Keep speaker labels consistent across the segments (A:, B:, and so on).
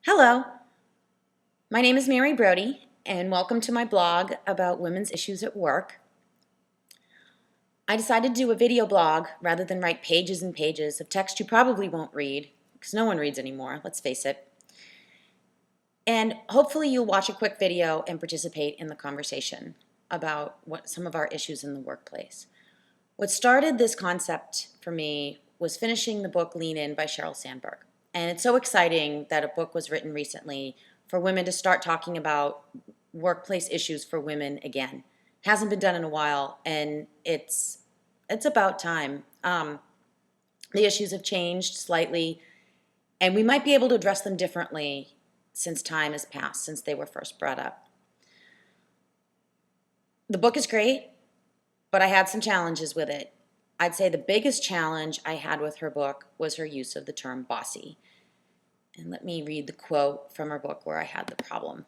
A: Hello, my name is Mary Brody, and welcome to my blog about women's issues at work. I decided to do a video blog rather than write pages and pages of text you probably won't read, because no one reads anymore, let's face it. And hopefully you'll watch a quick video and participate in the conversation about some of our issues in the workplace. What started this concept for me was finishing the book Lean In by Sheryl Sandberg. And it's so exciting that a book was written recently for women to start talking about workplace issues for women again. Hasn't been done in a while, and it's about time. The issues have changed slightly, and we might be able to address them differently since time has passed, since they were first brought up. The book is great, but I had some challenges with it. I'd say the biggest challenge I had with her book was her use of the term bossy. And let me read the quote from her book where I had the problem.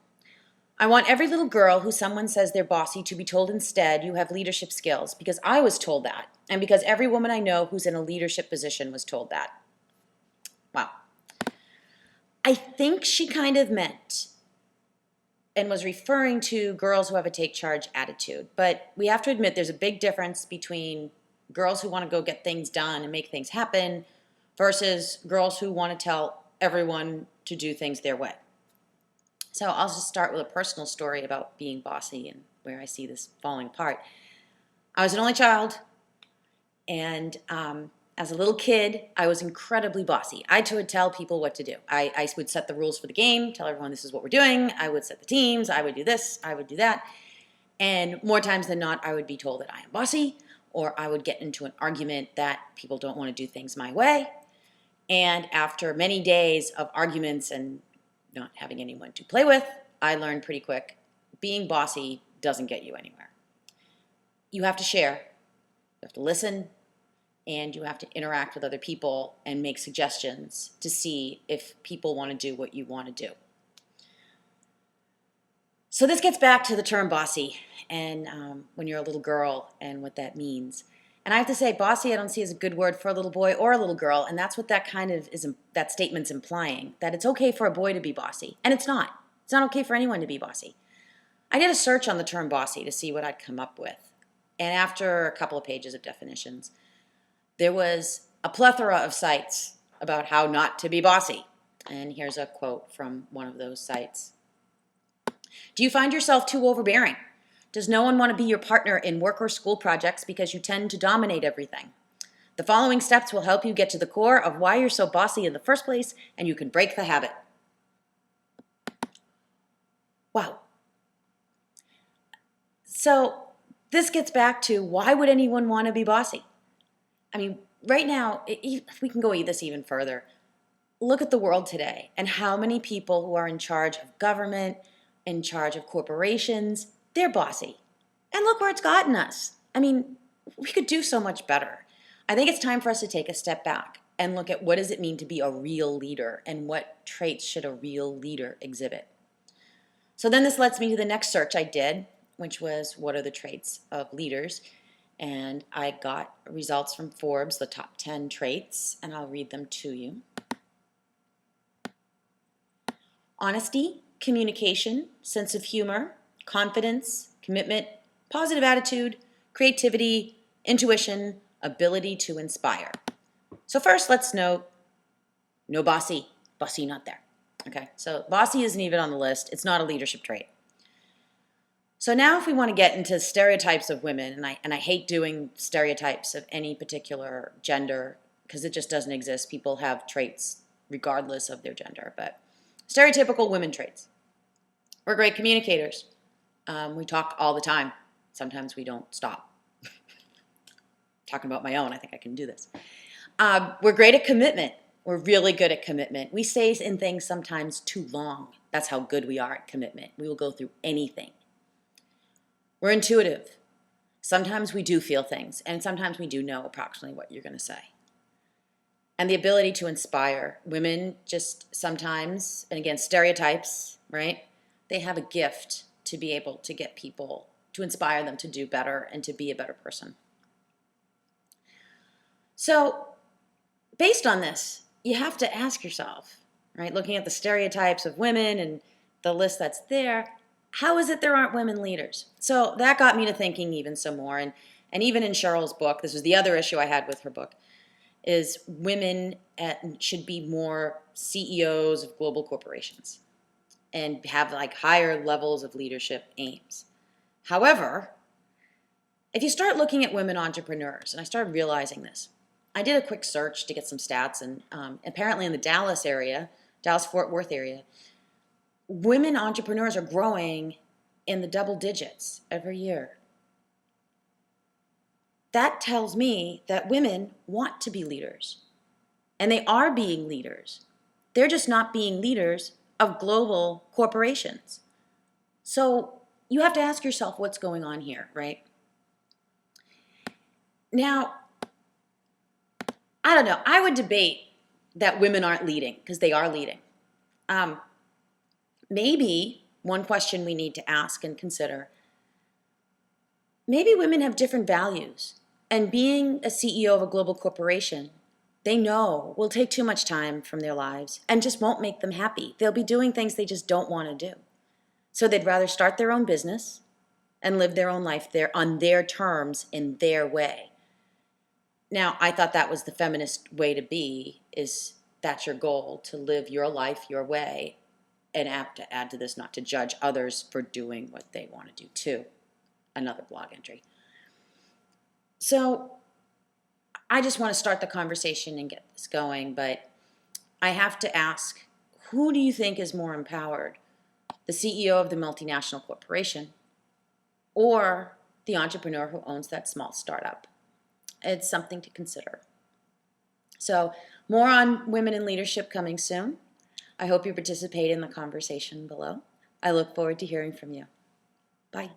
A: I want every little girl who someone says they're bossy to be told instead you have leadership skills, because I was told that, and because every woman I know who's in a leadership position was told that. Wow. I think she kind of meant and was referring to girls who have a take charge attitude, but we have to admit there's a big difference between girls who want to go get things done and make things happen versus girls who want to tell everyone to do things their way. So I'll just start with a personal story about being bossy and where I see this falling apart. I was an only child, and as a little kid, I was incredibly bossy. I would tell people what to do. I would set the rules for the game, tell everyone this is what we're doing. I would set the teams. I would do this. I would do that. And more times than not, I would be told that I am bossy, or I would get into an argument that people don't want to do things my way. And after many days of arguments and not having anyone to play with, I learned pretty quick, being bossy doesn't get you anywhere. You have to share, you have to listen, and you have to interact with other people and make suggestions to see if people want to do what you want to do. So this gets back to the term bossy and when you're a little girl and what that means. And I have to say, bossy I don't see as a good word for a little boy or a little girl, and that's what that kind of is, that statement's implying, that it's okay for a boy to be bossy. And it's not. It's not okay for anyone to be bossy. I did a search on the term bossy to see what I'd come up with. And after a couple of pages of definitions, there was a plethora of sites about how not to be bossy. And here's a quote from one of those sites. Do you find yourself too overbearing? Does no one want to be your partner in work or school projects because you tend to dominate everything? The following steps will help you get to the core of why you're so bossy in the first place, and you can break the habit. Wow. So this gets back to, why would anyone want to be bossy? I mean, right now, if we can go this even further, look at the world today and how many people who are in charge of government, in charge of corporations, they're bossy. And look where it's gotten us. I mean, we could do so much better. I think it's time for us to take a step back and look at what does it mean to be a real leader and what traits should a real leader exhibit. So then this lets me to the next search I did, which was what are the traits of leaders? And I got results from Forbes, the top 10 traits, and I'll read them to you. Honesty, communication, sense of humor, confidence, commitment, positive attitude, creativity, intuition, ability to inspire. So first, let's note, no bossy. Bossy not there. Okay, so bossy isn't even on the list. It's not a leadership trait. So now if we want to get into stereotypes of women, and I hate doing stereotypes of any particular gender because it just doesn't exist. People have traits regardless of their gender, but stereotypical women traits. We're great communicators. We talk all the time. Sometimes we don't stop. Talking about my own, I think I can do this. We're great at commitment. We're really good at commitment. We stay in things sometimes too long. That's how good we are at commitment. We will go through anything. We're intuitive. Sometimes we do feel things, and sometimes we do know approximately what you're going to say. And the ability to inspire. Women just sometimes, and again, stereotypes, right? They have a gift to be able to get people, to inspire them to do better and to be a better person. So based on this, you have to ask yourself, right? Looking at the stereotypes of women and the list that's there, how is it there aren't women leaders? So that got me to thinking even some more. And even in Cheryl's book, this was the other issue I had with her book, is women should be more CEOs of global corporations and have like higher levels of leadership aims. However, if you start looking at women entrepreneurs, and I started realizing this, I did a quick search to get some stats, and apparently in the Dallas area, Dallas-Fort Worth area, women entrepreneurs are growing in the double digits every year. That tells me that women want to be leaders, and they are being leaders. They're just not being leaders of global corporations. So you have to ask yourself what's going on here, right? Now, I don't know. I would debate that women aren't leading because they are leading. Maybe one question we need to ask and consider, maybe women have different values. And being a CEO of a global corporation, they know will take too much time from their lives and just won't make them happy. They'll be doing things they just don't want to do. So they'd rather start their own business and live their own life there on their terms in their way. Now, I thought that was the feminist way to be, is that's your goal, to live your life your way, and have to add to this, not to judge others for doing what they want to do too. Another blog entry. So I just want to start the conversation and get this going, but I have to ask, who do you think is more empowered? The CEO of the multinational corporation or the entrepreneur who owns that small startup? It's something to consider. So more on women in leadership coming soon. I hope you participate in the conversation below. I look forward to hearing from you. Bye.